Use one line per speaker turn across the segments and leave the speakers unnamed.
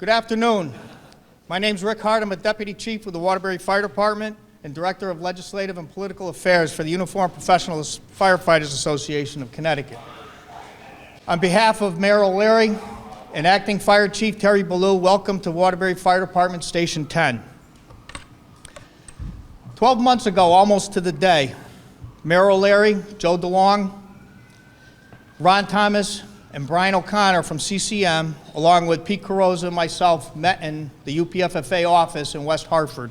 Good afternoon. My name's Rick Hart. I'm a Deputy Chief with the Waterbury Fire Department and Director of Legislative and Political Affairs for the Uniformed Professional Firefighters Association of Connecticut. On behalf of Mayor O'Leary and Acting Fire Chief Terry Ballou, welcome to Waterbury Fire Department Station 10. 12 months ago, almost to the day, Mayor O'Leary, Joe DeLong, Ron Thomas, and Brian O'Connor from CCM, along with Pete Carrozza and myself, met in the UPFFA office in West Hartford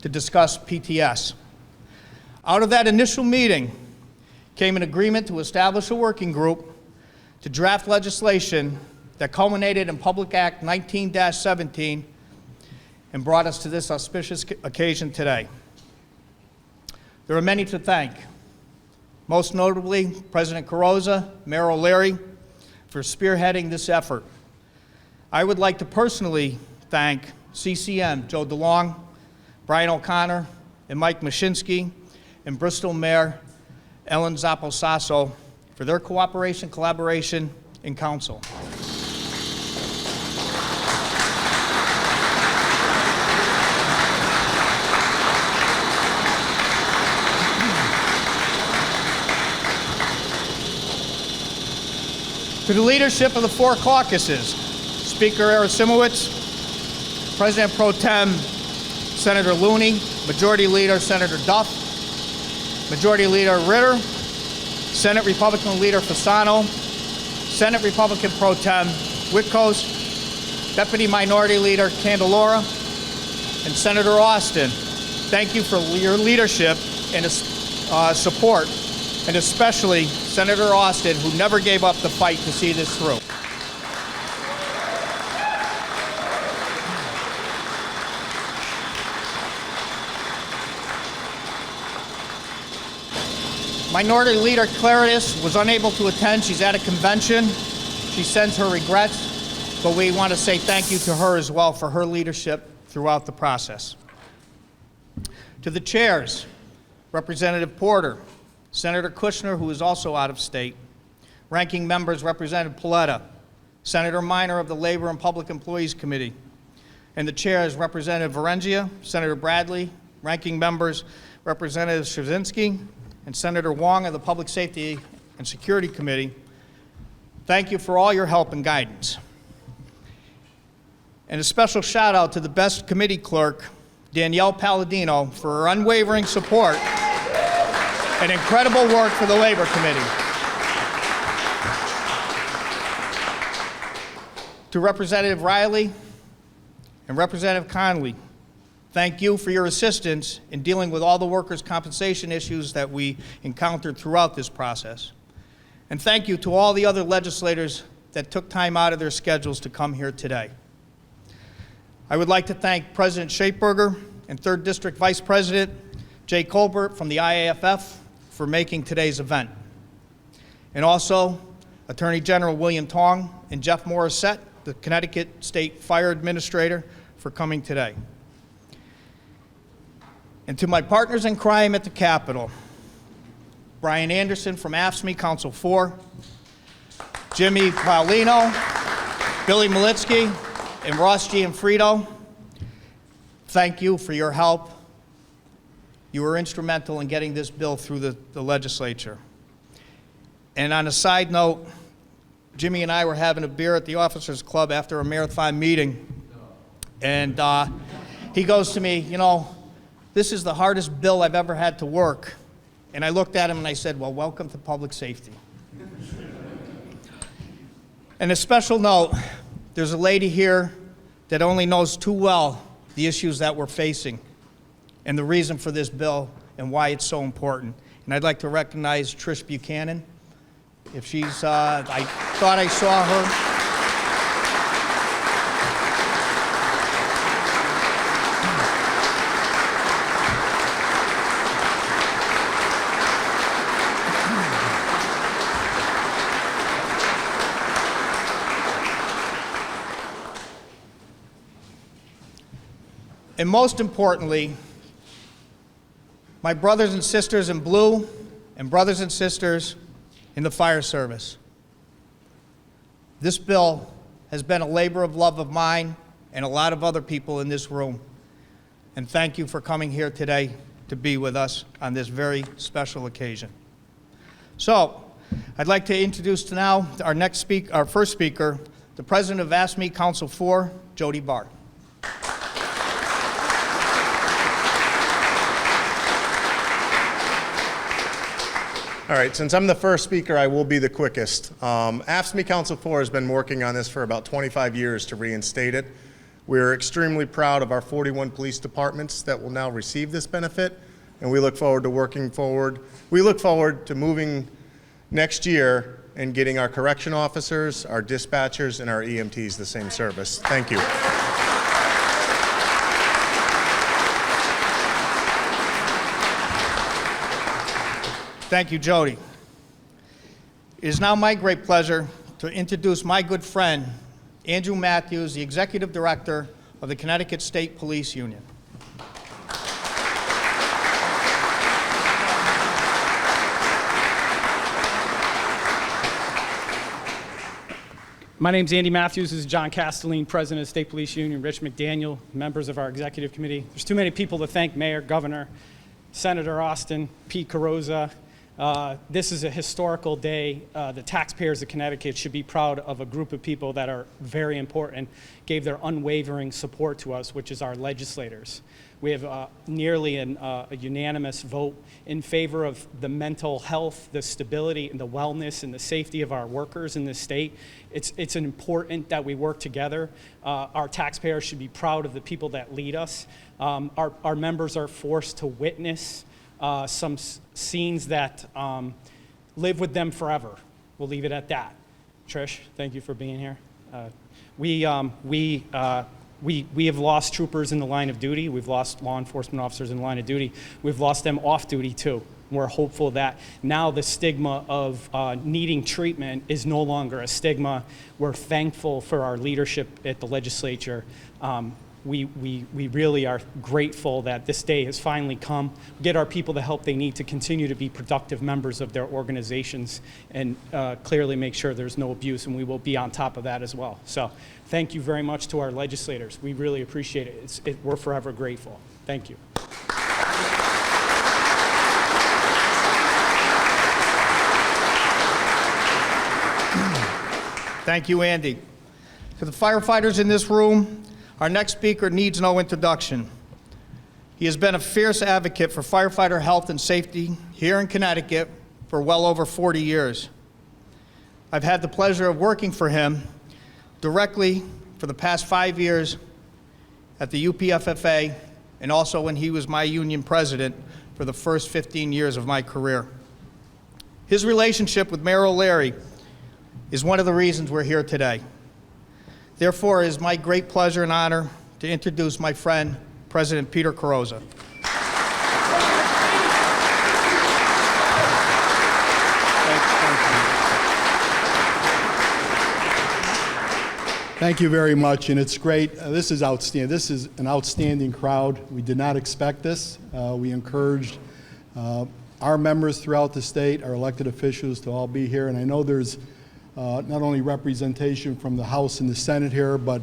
to discuss PTS. Out of that initial meeting came an agreement to establish a working group to draft legislation that culminated in Public Act 19-17 and brought us to this auspicious occasion today. There are many to thank, most notably President Carrozza, Mayor O'Leary, for spearheading this effort. I would like to personally thank CCM, Joe DeLong, Brian O'Connor, and Mike Mashinsky, and Bristol Mayor Ellen Zappo-Sasso for their cooperation, collaboration, and counsel. To the leadership of the four caucuses, Speaker Arasimowicz, President Pro Tem Senator Looney, Majority Leader Senator Duff, Majority Leader Ritter, Senate Republican Leader Fasano, Senate Republican Pro Tem Witkos, Deputy Minority Leader Candelora, and Senator Austin. Thank you for your leadership and support, and especially Senator Austin, who never gave up the fight to see this through. Minority Leader Claritas was unable to attend. She's at a convention. She sends her regrets, but we want to say thank you to her as well for her leadership throughout the process. To the chairs, Representative Porter, Senator Kushner, who is also out of state, ranking members Representative Paletta, Senator Minor of the Labor and Public Employees Committee, and the chairs Representative Varengia, Senator Bradley, ranking members Representative Straczynski, and Senator Wong of the Public Safety and Security Committee. Thank you for all your help and guidance. And a special shout out to the best committee clerk, Danielle Palladino, for her unwavering support and incredible work for the Labor Committee. To Representative Riley and Representative Conley, thank you for your assistance in dealing with all the workers' compensation issues that we encountered throughout this process. And thank you to all the other legislators that took time out of their schedules to come here today. I would like to thank President Schaeferger and 3rd District Vice President Jay Colbert from the IAFF for making today's event. And also, Attorney General William Tong and Jeff Morissette, the Connecticut State Fire Administrator, for coming today. And to my partners in crime at the Capitol, Brian Anderson from AFSCME, Council 4, Jimmy Paulino, Billy Malitsky, and Ross Gianfrido, thank you for your help. You were instrumental in getting this bill through the legislature. And on a side note, Jimmy and I were having a beer at the Officers Club after a marathon meeting, and he goes to me, you know, this is the hardest bill I've ever had to work. And I looked at him and I said, well, welcome to public safety. And a special note, there's a lady here that only knows too well the issues that we're facing and the reason for this bill and why it's so important. And I'd like to recognize Trish Buchanan. If she's, I thought I saw her. And most importantly, my brothers and sisters in blue and brothers and sisters in the fire service. This bill has been a labor of love of mine and a lot of other people in this room. And thank you for coming here today to be with us on this very special occasion. So, I'd like to introduce now our first speaker, the President of AFSCME Council 4, Jody Barr.
All right, since I'm the first speaker, I will be the quickest. AFSCME Council 4 has been working on this for about 25 years to reinstate it. We're extremely proud of our 41 police departments that will now receive this benefit, and we look forward to working forward. We look forward to moving next year and getting our correction officers, our dispatchers, and our EMTs the same service. Thank you.
Thank you, Jody. It is now my great pleasure to introduce my good friend, Andrew Matthews, the Executive Director of the Connecticut State Police Union.
My name's Andy Matthews. This is John Castelline, President of the State Police Union, Rich McDaniel, members of our executive committee. There's too many people to thank: Mayor, Governor, Senator Austin, Pete Carosa. This is a historical day. The taxpayers of Connecticut should be proud of a group of people that are very important, gave their unwavering support to us, which is our legislators. We have nearly a unanimous vote in favor of the mental health, the stability, and the wellness and the safety of our workers in this state. It's important that we work together. Our taxpayers should be proud of the people that lead us. Our members are forced to witness some scenes that live with them forever. We'll leave it at that. Trish, thank you for being here. We have lost troopers in the line of duty. We've lost law enforcement officers in the line of duty. We've lost them off duty too. We're hopeful that now the stigma of needing treatment is no longer a stigma. We're thankful for our leadership at the legislature. We really are grateful that this day has finally come. Get our people the help they need to continue to be productive members of their organizations and clearly make sure there's no abuse, and we will be on top of that as well. So thank you very much to our legislators. We really appreciate it. We're forever grateful. Thank you.
Thank you, Andy. To the firefighters in this room, our next speaker needs no introduction. He has been a fierce advocate for firefighter health and safety here in Connecticut for well over 40 years. I've had the pleasure of working for him directly for the past 5 years at the UPFFA, and also when he was my union president for the first 15 years of my career. His relationship with Mayor O'Leary is one of the reasons we're here today. Therefore, it is my great pleasure and honor to introduce my friend, President Peter Carosa.
Thank you very much, and it's great. This is outstanding. This is an outstanding crowd. We did not expect this. We encouraged our members throughout the state, our elected officials, to all be here, and I know there's not only representation from the House and the Senate here, but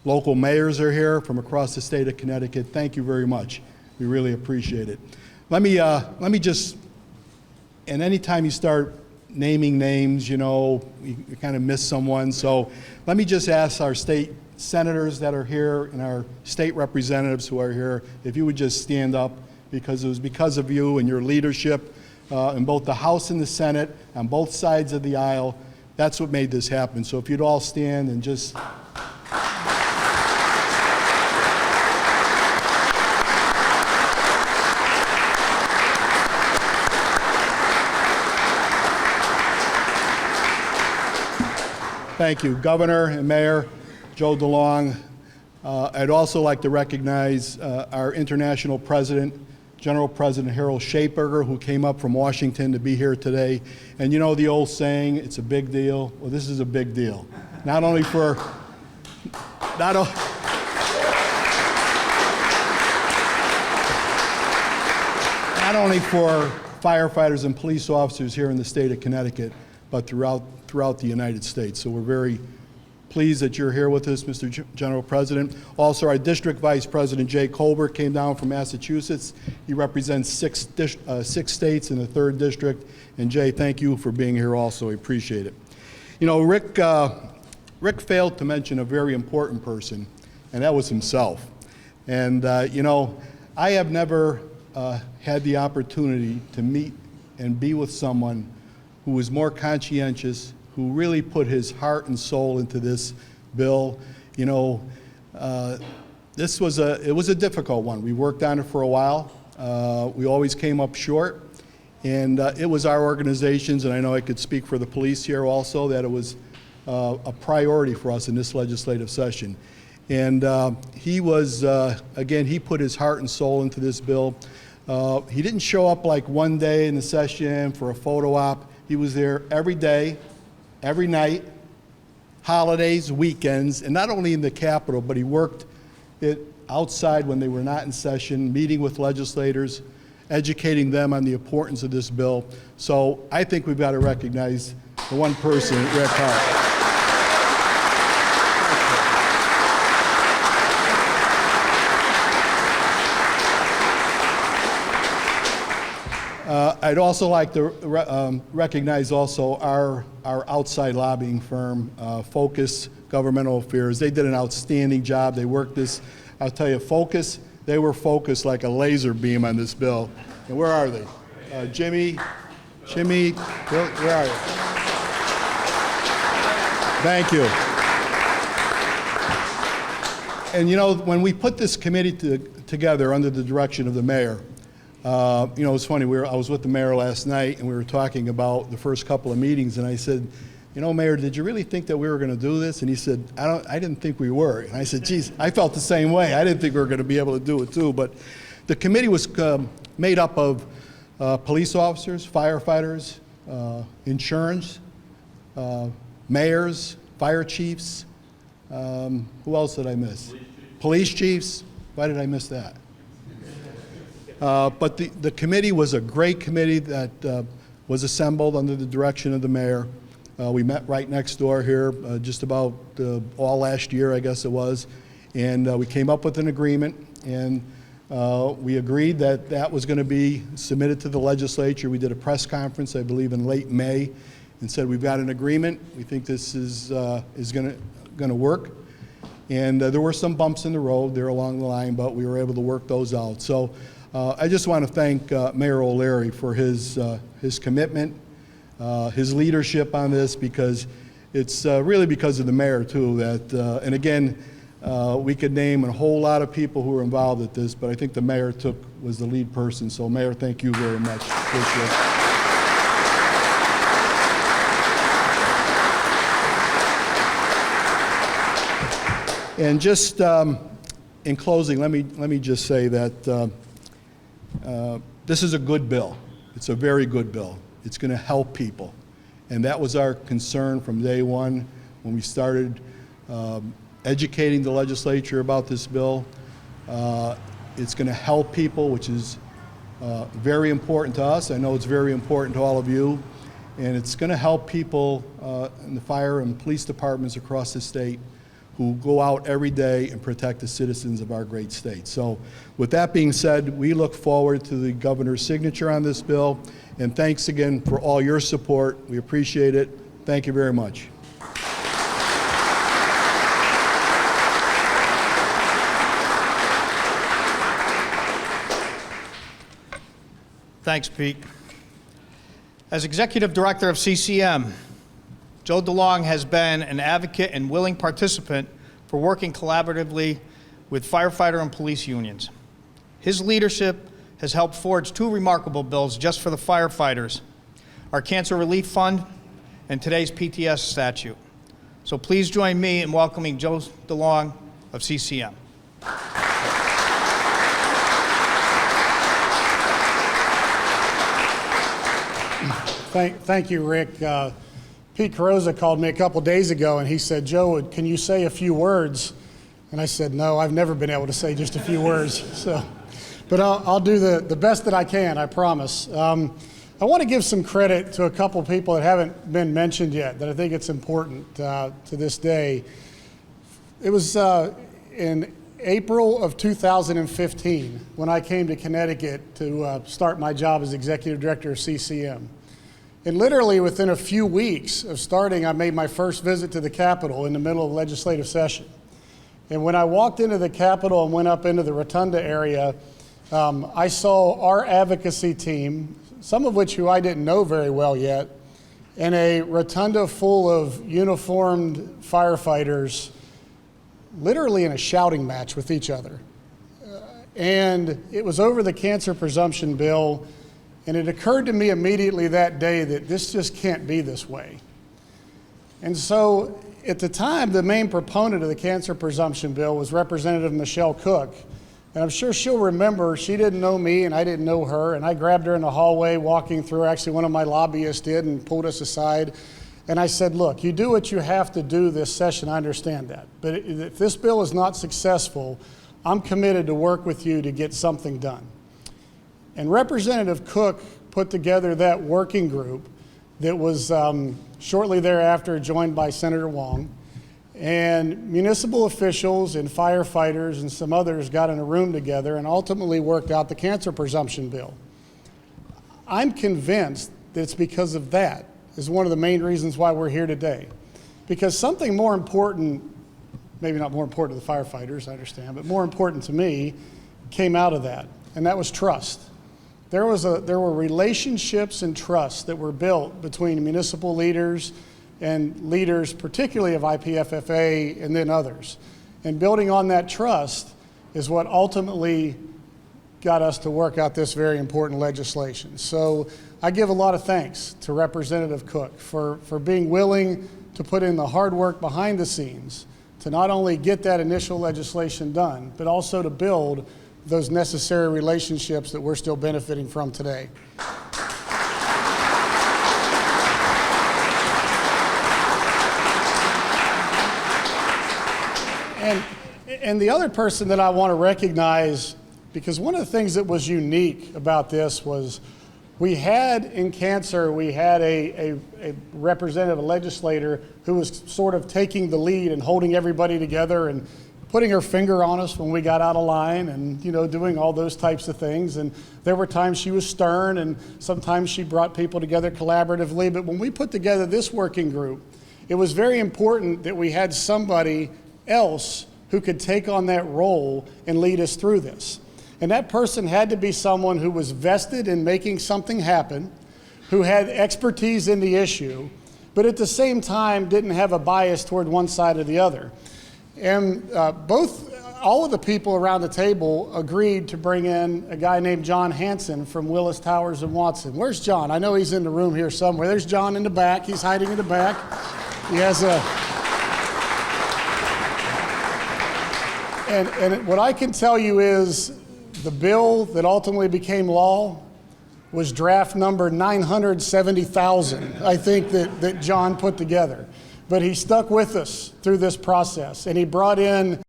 local mayors are here from across the state of Connecticut. Thank you very much. We really appreciate it. Let me just, and anytime you start naming names, you know, you kind of miss someone. So let me just ask our state senators that are here and our state representatives who are here, if you would just stand up, because it was because of you and your leadership in both the House and the Senate, on both sides of the aisle. That's what made this happen. So if you'd all stand and just... Thank you, Governor and Mayor Joe DeLong. I'd also like to recognize our international president, General President Harold Schaeferger, who came up from Washington to be here today. And you know the old saying, it's a big deal. Well, this is a big deal. Not only for, not only for firefighters and police officers here in the state of Connecticut, but throughout the United States. So we're very pleased that you're here with us, Mr. General President. Also, our District Vice President, Jay Colbert, came down from Massachusetts. He represents six states in the 3rd District. And Jay, thank you for being here also. We appreciate it. You know, Rick failed to mention a very important person, and that was himself. And, you know, I have never had the opportunity to meet and be with someone who was more conscientious, who really put his heart and soul into this bill. You know, it was a difficult one. We worked on it for a while. We always came up short. And it was our organizations, and I know I could speak for the police here also, that it was a priority for us in this legislative session. And he was, again, he put his heart and soul into this bill. He didn't show up like one day in the session for a photo op. He was there every day, every night, holidays, weekends, and not only in the Capitol, but he worked it outside when they were not in session, meeting with legislators, educating them on the importance of this bill. So I think we've got to recognize the one person, Rick Hart. I'd also like to recognize also our outside lobbying firm, Focus Governmental Affairs. They did an outstanding job. They worked this, I'll tell you, Focus, they were focused like a laser beam on this bill. And where are they? Jimmy, Bill, where are you? Thank you. And you know, when we put this committee together under the direction of the mayor, you know, it's funny, I was with the mayor last night and we were talking about the first couple of meetings, and I said, you know, Mayor, did you really think that we were going to do this? And he said, I didn't think we were. And I said, geez, I felt the same way. I didn't think we were going to be able to do it too. But the committee was made up of police officers, firefighters, insurance, mayors, fire chiefs. Who else did I miss? Police chiefs. Why did I miss that? But the committee was a great committee that was assembled under the direction of the mayor. We met right next door here just about all last year, I guess it was, and we came up with an agreement, and we agreed that that was going to be submitted to the legislature. We did a press conference, I believe, in late May, and said we've got an agreement. We think this is going to work. And there were some bumps in the road there along the line, but we were able to work those out. So I just want to thank Mayor O'Leary for his commitment, his leadership on this, because it's really because of the mayor too that, and again, we could name a whole lot of people who were involved with this, but I think the mayor was the lead person. So Mayor, thank you very much. Appreciate it. And just in closing, let me just say that this is a good bill. It's a very good bill. It's going to help people, and that was our concern from day one when we started educating the legislature about this bill. It's going to help people, which is very important to us. I know it's very important to all of you, and it's going to help people in the fire and police departments across the state who go out every day and protect the citizens of our great state. So with that being said, we look forward to the governor's signature on this bill, and thanks again for all your support. We appreciate it. Thank you very much.
Thanks, Pete. As Executive Director of CCM, Joe DeLong has been an advocate and willing participant for working collaboratively with firefighter and police unions. His leadership has helped forge two remarkable bills just for the firefighters, our Cancer Relief Fund and today's PTS statute. So please join me in welcoming Joe DeLong of CCM.
Thank you, Rick. Pete Carrozza called me a couple days ago and he said, Joe, can you say a few words? And I said, no, I've never been able to say just a few words. But I'll do the best that I can, I promise. I want to give some credit to a couple people that haven't been mentioned yet that I think it's important to this day. It was in April of 2015 when I came to Connecticut to start my job as Executive Director of CCM. And literally within a few weeks of starting, I made my first visit to the Capitol in the middle of legislative session. And when I walked into the Capitol and went up into the Rotunda area, I saw our advocacy team, some of which who I didn't know very well yet, in a rotunda full of uniformed firefighters, literally in a shouting match with each other. And it was over the cancer presumption bill, and it occurred to me immediately that day that this just can't be this way. And so at the time, the main proponent of the cancer presumption bill was Representative Michelle Cook. And I'm sure she'll remember, she didn't know me and I didn't know her, and I grabbed her in the hallway walking through, actually one of my lobbyists did, and pulled us aside. And I said, look, you do what you have to do this session, I understand that. But if this bill is not successful, I'm committed to work with you to get something done. And Representative Cook put together that working group that was shortly thereafter joined by Senator Wong. And municipal officials and firefighters and some others got in a room together and ultimately worked out the cancer presumption bill. I'm convinced that it's because of that is one of the main reasons why we're here today. Because something more important, maybe not more important to the firefighters, I understand, but more important to me, came out of that, and that was trust. There were relationships and trust that were built between municipal leaders and leaders, particularly of IPFFA and then others. And building on that trust is what ultimately got us to work out this very important legislation. So I give a lot of thanks to Representative Cook for being willing to put in the hard work behind the scenes to not only get that initial legislation done, but also to build those necessary relationships that we're still benefiting from today. And the other person that I want to recognize, because one of the things that was unique about this was we had in cancer, we had a representative, a legislator who was sort of taking the lead and holding everybody together and putting her finger on us when we got out of line and, you know, doing all those types of things. And there were times she was stern and sometimes she brought people together collaboratively. But when we put together this working group, it was very important that we had somebody else who could take on that role and lead us through this. And that person had to be someone who was vested in making something happen, who had expertise in the issue, but at the same time didn't have a bias toward one side or the other. And all of the people around the table agreed to bring in a guy named John Hanson from Willis Towers and Watson. Where's John? I know he's in the room here somewhere. There's John in the back. He's hiding in the back. He has a... And what I can tell you is the bill that ultimately became law was draft number 970,000, I think, that John put together. But he stuck with us through this process, and he brought in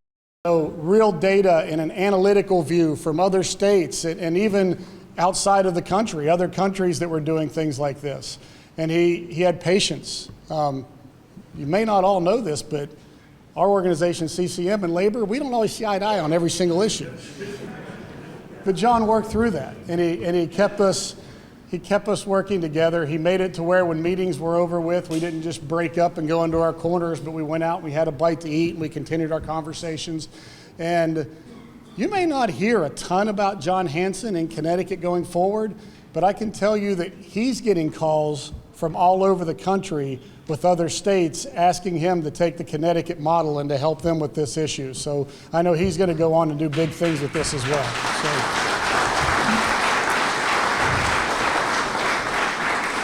real data and an analytical view from other states and even outside of the country, other countries that were doing things like this. And he had patience. You may not all know this, but our organization, CCM and Labor, we don't always see eye to eye on every single issue. But John worked through that, and he kept us working together. He made it to where when meetings were over with, we didn't just break up and go into our corners, but we went out and we had a bite to eat and we continued our conversations. And you may not hear a ton about John Hanson in Connecticut going forward, but I can tell you that he's getting calls from all over the country with other states asking him to take the Connecticut model and to help them with this issue. So I know he's going to go on and do big things with this as well.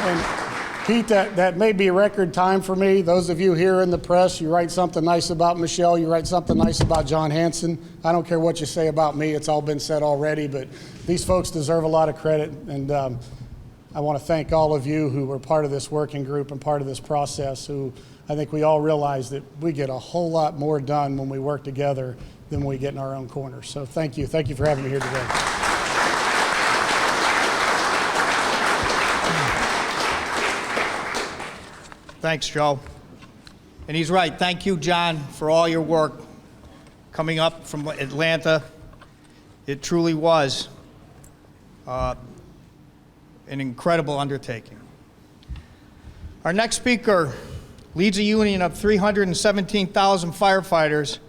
And Pete, that may be a record time for me. Those of you here in the press, you write something nice about Michelle, you write something nice about John Hanson. I don't care what you say about me, it's all been said already, but these folks deserve a lot of credit. And I want to thank all of you who were part of this working group and part of this process, who I think we all realize that we get a whole lot more done when we work together than when we get in our own corners. So thank you. Thank you for having me here today.
Thanks, Joe. And he's right. Thank you, John, for all your work coming up from Atlanta. It truly was an incredible undertaking. Our next speaker leads a union of 317,000 firefighters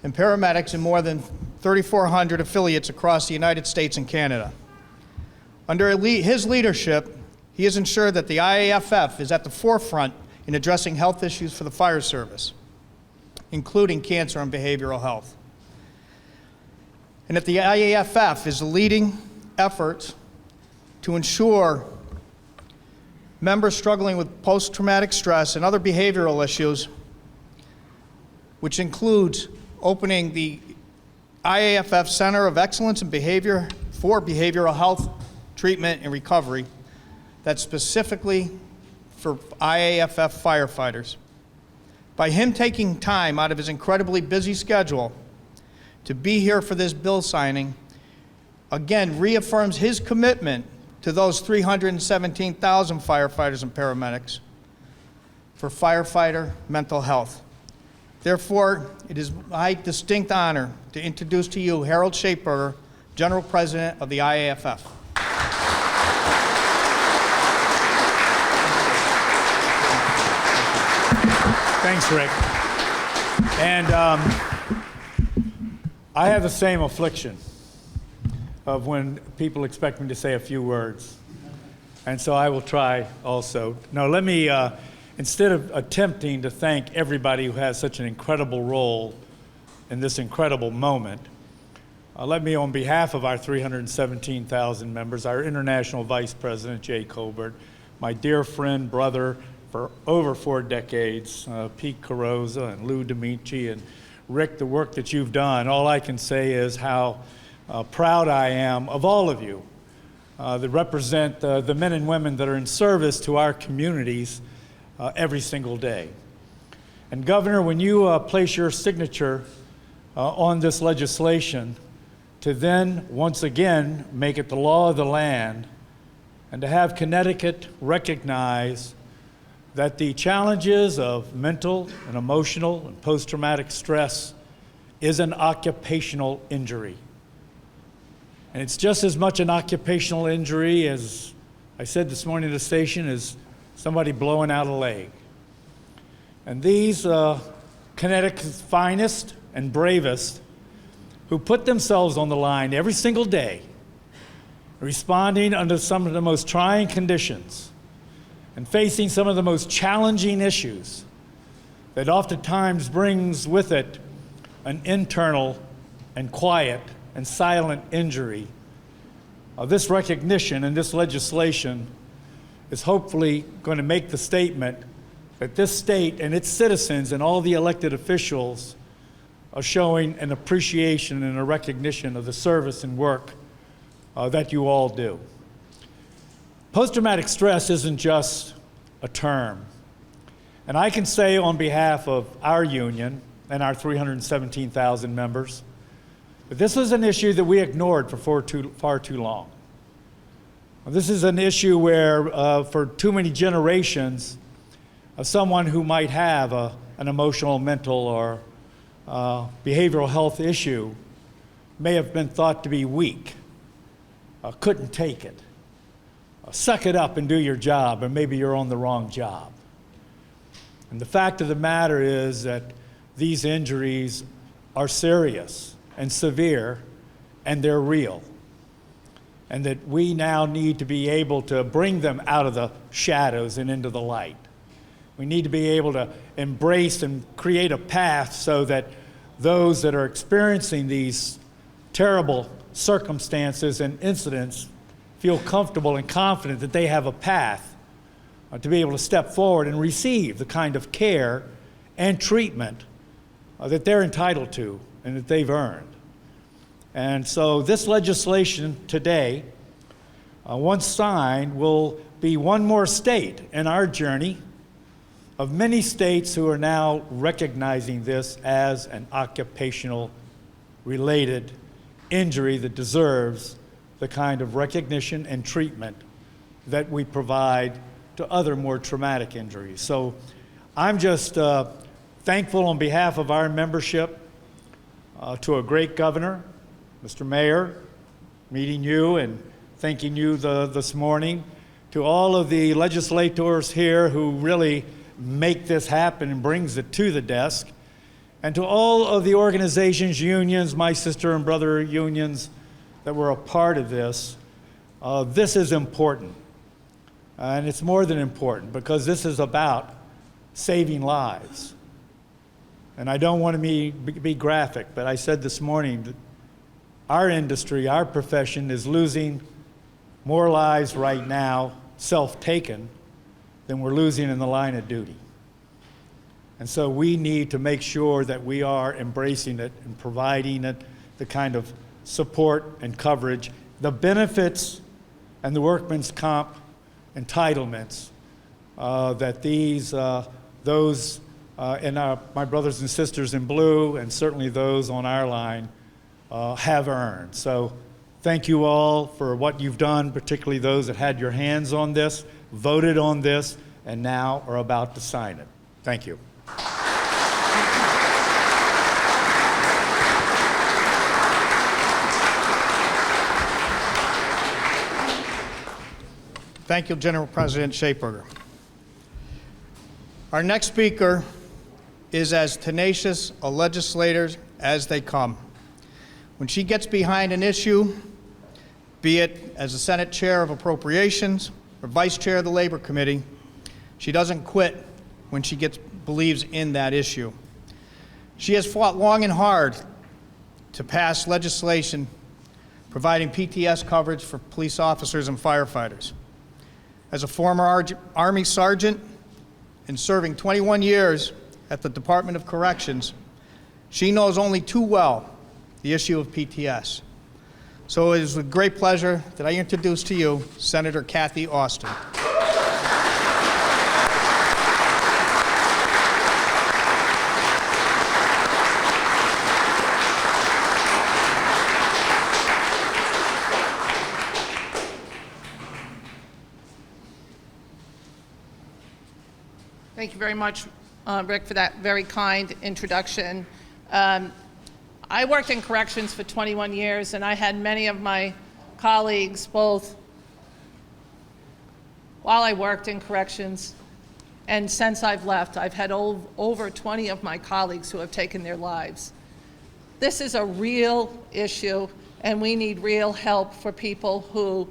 and paramedics in more than 3,400 affiliates across the United States and Canada. Under his leadership, he has ensured that the IAFF is at the forefront in addressing health issues for the fire service, including cancer and behavioral health. And that the IAFF is leading efforts to ensure members struggling with post-traumatic stress and other behavioral issues, which includes opening the IAFF Center of Excellence in Behavior for Behavioral Health Treatment and Recovery, that's specifically for IAFF firefighters. By him taking time out of his incredibly busy schedule to be here for this bill signing, again reaffirms his commitment to those 317,000 firefighters and paramedics for firefighter mental health. Therefore, it is my distinct honor to introduce to you Harold Schaeferger, General President of the IAFF.
Thanks, Rick. And I have the same affliction of when people expect me to say a few words. And so I will try also. Now, let me, instead of attempting to thank everybody who has such an incredible role in this incredible moment, let me, on behalf of our 317,000 members, our International Vice President, Jay Colbert, my dear friend, brother, for over 4 decades, Pete Carosa and Lou D'Amici, and Rick, the work that you've done. All I can say is how proud I am of all of you that represent the men and women that are in service to our communities every single day. And Governor, when you place your signature on this legislation to then once again make it the law of the land and to have Connecticut recognize that the challenges of mental and emotional and post-traumatic stress is an occupational injury. And it's just as much an occupational injury as I said this morning at the station, as somebody blowing out a leg. And these Connecticut's finest and bravest who put themselves on the line every single day, responding under some of the most trying conditions, and facing some of the most challenging issues that oftentimes brings with it an internal and quiet and silent injury. This recognition and this legislation is hopefully going to make the statement that this state and its citizens and all the elected officials are showing an appreciation and a recognition of the service and work that you all do. Post-traumatic stress isn't just a term. And I can say on behalf of our union and our 317,000 members that this was an issue that we ignored for far too long. This is an issue where for too many generations, someone who might have an emotional, mental, or behavioral health issue may have been thought to be weak, couldn't take it. Suck it up and do your job, or maybe you're on the wrong job. And the fact of the matter is that these injuries are serious and severe, and they're real. And that we now need to be able to bring them out of the shadows and into the light. We need to be able to embrace and create a path so that those that are experiencing these terrible circumstances and incidents feel comfortable and confident that they have a path to be able to step forward and receive the kind of care and treatment that they're entitled to and that they've earned. And so this legislation today, once signed, will be one more state in our journey of many states who are now recognizing this as an occupational related injury that deserves the kind of recognition and treatment that we provide to other more traumatic injuries. So I'm just thankful on behalf of our membership to a great governor, Mr. Mayor, meeting you and thanking you this morning, to all of the legislators here who really make this happen and brings it to the desk, and to all of the organizations, unions, my sister and brother unions that were a part of this. This is important, and it's more than important because this is about saving lives. And I don't want to be graphic, but I said this morning that our industry, our profession is losing more lives right now, self-taken, than we're losing in the line of duty. And so we need to make sure that we are embracing it and providing it the kind of support and coverage, the benefits and the workman's comp entitlements that those my brothers and sisters in blue, and certainly those on our line, have earned. So thank you all for what you've done, particularly those that had your hands on this, voted on this, and now are about to sign it. Thank you.
Thank you, General President Schaeferger. Our next speaker is as tenacious a legislator as they come. When she gets behind an issue, be it as the Senate Chair of Appropriations or Vice Chair of the Labor Committee, she doesn't quit when she believes in that issue. She has fought long and hard to pass legislation providing PTS coverage for police officers and firefighters. As a former Army sergeant and serving 21 years at the Department of Corrections, she knows only too well the issue of PTS. So it is with great pleasure that I introduce to you Senator Kathy Austin.
Thank you very much, Rick, for that very kind introduction. I worked in corrections for 21 years, and I had many of my colleagues, both while I worked in corrections and since I've left. I've had over 20 of my colleagues who have taken their lives. This is a real issue, and we need real help for people who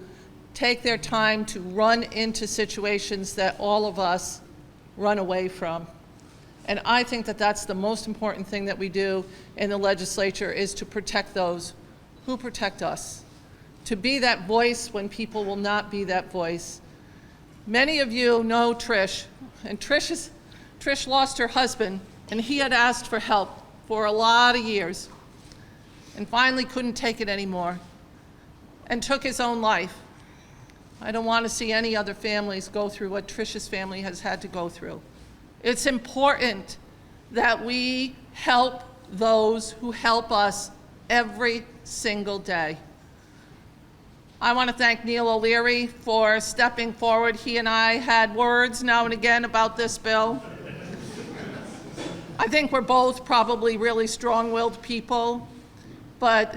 take their time to run into situations that all of us run away from. And I think that that's the most important thing that we do in the legislature, is to protect those who protect us, to be that voice when people will not be that voice. Many of you know Trish, and Trish lost her husband, and he had asked for help for a lot of years and finally couldn't take it anymore and took his own life. I don't want to see any other families go through what Trish's family has had to go through. It's important that we help those who help us every single day. I want to thank Neil O'Leary for stepping forward. He and I had words now and again about this bill. I think we're both probably really strong-willed people, but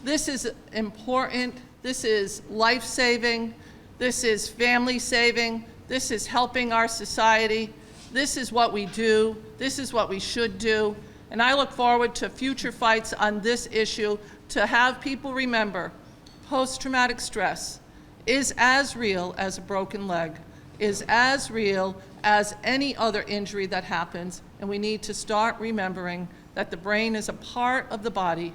this is important. This is life-saving. This is family-saving. This is helping our society. This is what we do. This is what we should do. And I look forward to future fights on this issue to have people remember post-traumatic stress is as real as a broken leg, is as real as any other injury that happens. And we need to start remembering that the brain is a part of the body,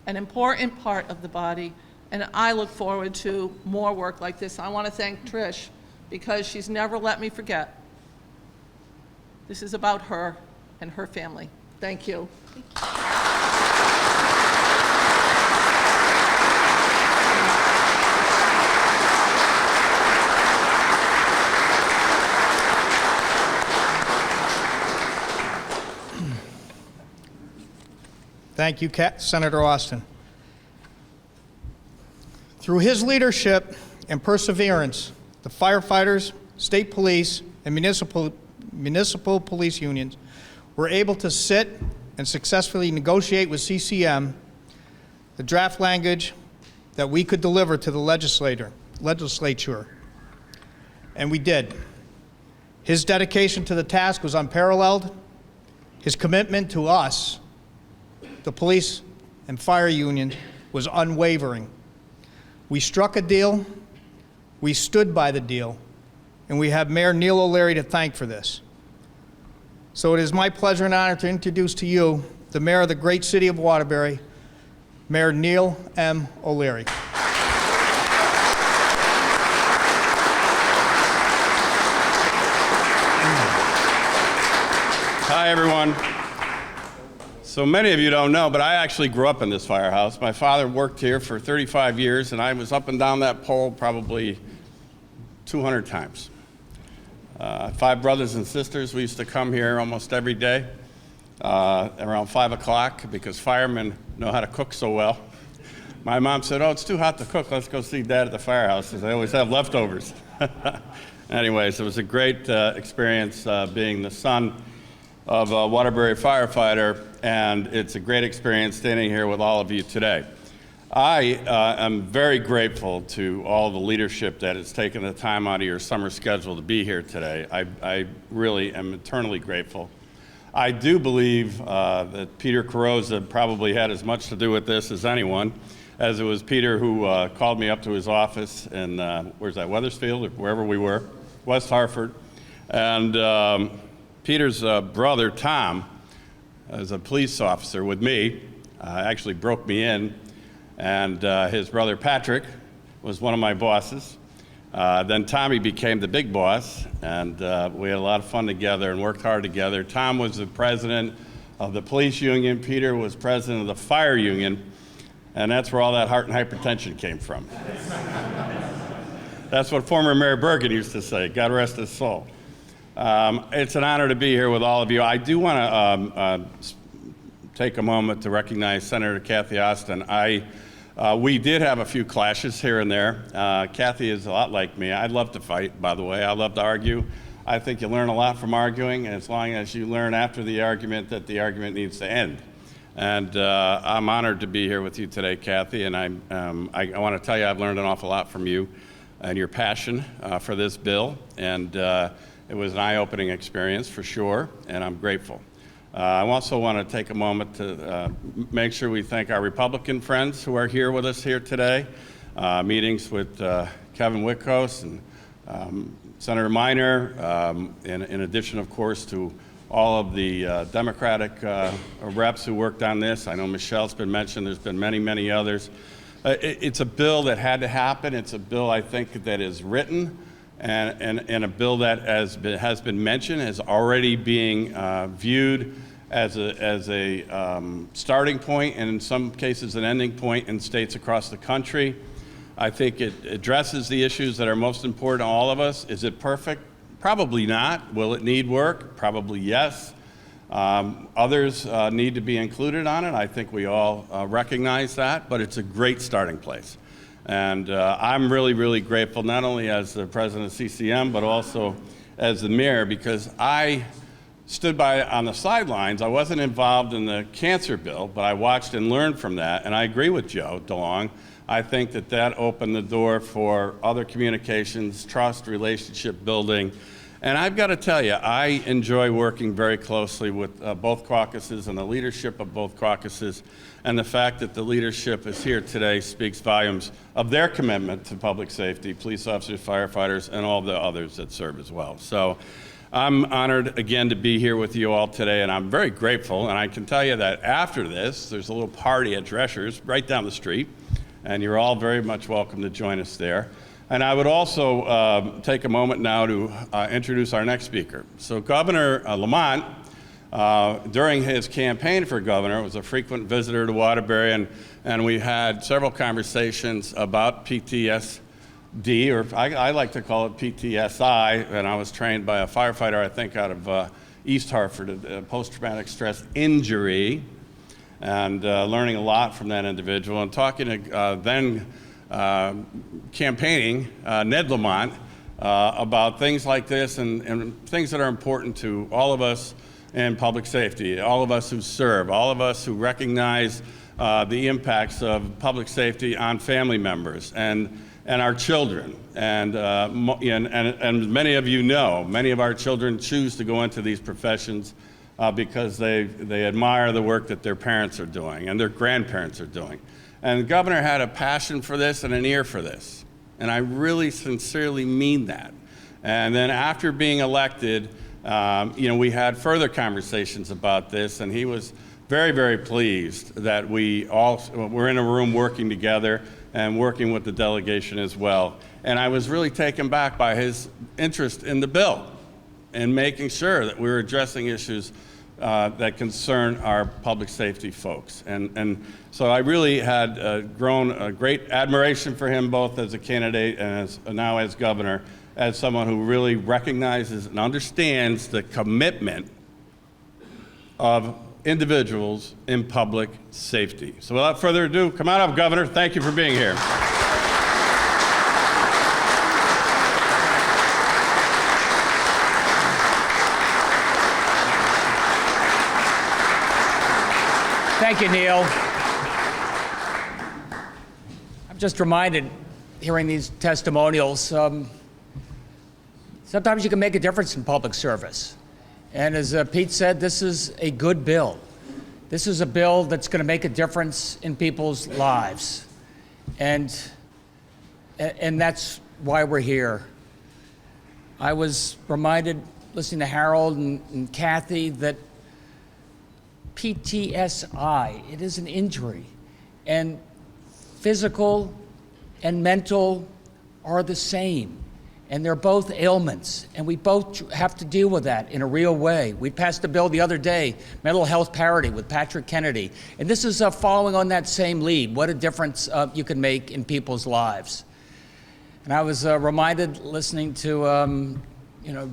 an important part of the body. And I look forward to more work like this. I want to thank Trish because she's never let me forget. This is about her and her family. Thank you.
Thank you, Senator Austin. Through his leadership and perseverance, the firefighters, state police, and municipal police unions were able to sit and successfully negotiate with CCM the draft language that we could deliver to the legislature. And we did. His dedication to the task was unparalleled. His commitment to us, the police and fire union, was unwavering. We struck a deal, we stood by the deal, and we have Mayor Neil O'Leary to thank for this. So it is my pleasure and honor to introduce to you the mayor of the great city of Waterbury, Mayor Neil M. O'Leary.
Hi, everyone. So many of you don't know, but I actually grew up in this firehouse. My father worked here for 35 years, and I was up and down that pole probably 200 times. 5 brothers and sisters. We used to come here almost every day around 5 o'clock because firemen know how to cook so well. My mom said, "Oh, it's too hot to cook. Let's go see Dad at the firehouse, because they always have leftovers." Anyways, it was a great experience being the son of a Waterbury firefighter, and it's a great experience standing here with all of you today. I am very grateful to all the leadership that has taken the time out of your summer schedule to be here today. I really am eternally grateful. I do believe that Peter Carrozza probably had as much to do with this as anyone, as it was Peter who called me up to his office in, where's that, Wethersfield, or wherever we were, West Hartford. And Peter's brother, Tom, as a police officer with me, actually broke me in. And his brother, Patrick, was one of my bosses. Then Tommy became the big boss, and we had a lot of fun together and worked hard together. Tom was the president of the police union. Peter was president of the fire union. And that's where all that heart and hypertension came from. That's what former Mayor Bergen used to say, God rest his soul. It's an honor to be here with all of you. I do want to take a moment to recognize Senator Kathy Austin. We did have a few clashes here and there. Kathy is a lot like me. I love to fight, by the way. I love to argue. I think you learn a lot from arguing, and as long as you learn after the argument that the argument needs to end. And I'm honored to be here with you today, Kathy, and I want to tell you I've learned an awful lot from you and your passion for this bill, and it was an eye-opening experience for sure, and I'm grateful. I also want to take a moment to make sure we thank our Republican friends who are here with us here today. Meetings with Kevin Witkos and Senator Minor, in addition, of course, to all of the Democratic reps who worked on this. I know Michelle's been mentioned. There's been many, many others. It's a bill that had to happen. It's a bill, I think, that is written, and a bill that has been mentioned as already being viewed as a starting point, and in some cases an ending point in states across the country. I think it addresses the issues that are most important to all of us. Is it perfect? Probably not. Will it need work? Probably yes. Others need to be included on it. I think we all recognize that, but it's a great starting place. And I'm really, really grateful, not only as the president of CCM, but also as the mayor, because I stood by on the sidelines. I wasn't involved in the cancer bill, but I watched and learned from that, and I agree with Joe DeLong. I think that opened the door for other communications, trust, relationship building. And I've got to tell you, I enjoy working very closely with both caucuses and the leadership of both caucuses. And the fact that the leadership is here today speaks volumes of their commitment to public safety, police officers, firefighters, and all the others that serve as well. So I'm honored again to be here with you all today, and I'm very grateful. And I can tell you that after this, there's a little party at Drescher's right down the street, and you're all very much welcome to join us there. And I would also take a moment now to introduce our next speaker. So Governor Lamont, during his campaign for governor, was a frequent visitor to Waterbury, and we had several conversations about PTSD, or I like to call it PTSI, and I was trained by a firefighter, I think, out of East Hartford, post-traumatic stress injury, and learning a lot from that individual, and talking to then campaigning Ned Lamont about things like this and things that are important to all of us in public safety, all of us who serve, all of us who recognize the impacts of public safety on family members and our children. And many of you know, many of our children choose to go into these professions because they admire the work that their parents are doing and their grandparents are doing. And the governor had a passion for this and an ear for this. And I really sincerely mean that. And then after being elected, we had further conversations about this, and he was very, very pleased that we all were in a room working together and working with the delegation as well. And I was really taken back by his interest in the bill and making sure that we were addressing issues that concern our public safety folks. And so I really had grown a great admiration for him, both as a candidate and now as governor, as someone who really recognizes and understands the commitment of individuals in public safety. So without further ado, come on up, Governor. Thank you for being here.
Thank you, Neil. I'm just reminded, hearing these testimonials, sometimes you can make a difference in public service. And as Pete said, this is a good bill. This is a bill that's going to make a difference in people's lives. And that's why we're here. I was reminded, listening to Harold and Kathy, that PTSI, it is an injury. And physical and mental are the same. And they're both ailments, and we both have to deal with that in a real way. We passed a bill the other day, mental health parity with Patrick Kennedy, and this is following on that same lead. What a difference you can make in people's lives. And I was reminded, listening to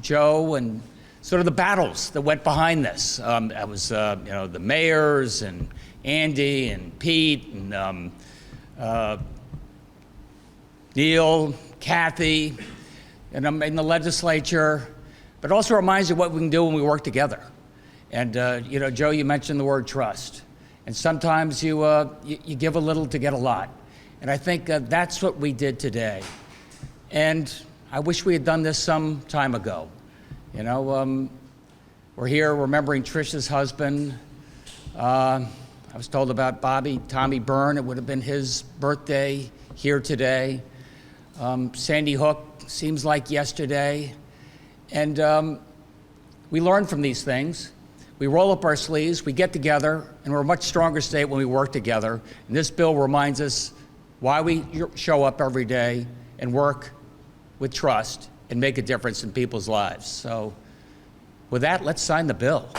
Joe and sort of the battles that went behind this. I was the mayors and Andy and Pete and Neil, Kathy, and I'm in the legislature, but it also reminds you what we can do when we work together. And Joe, you mentioned the word trust, and sometimes you give a little to get a lot, and I think that's what we did today. And I wish we had done this some time ago. We're here remembering Trish's husband. I was told about Tommy Byrne. It would have been his birthday here today. Sandy Hook seems like yesterday. And we learn from these things. We roll up our sleeves, we get together, and we're a much stronger state when we work together. And this bill reminds us why we show up every day and work with trust and make a difference in people's lives. So with that, let's sign the bill.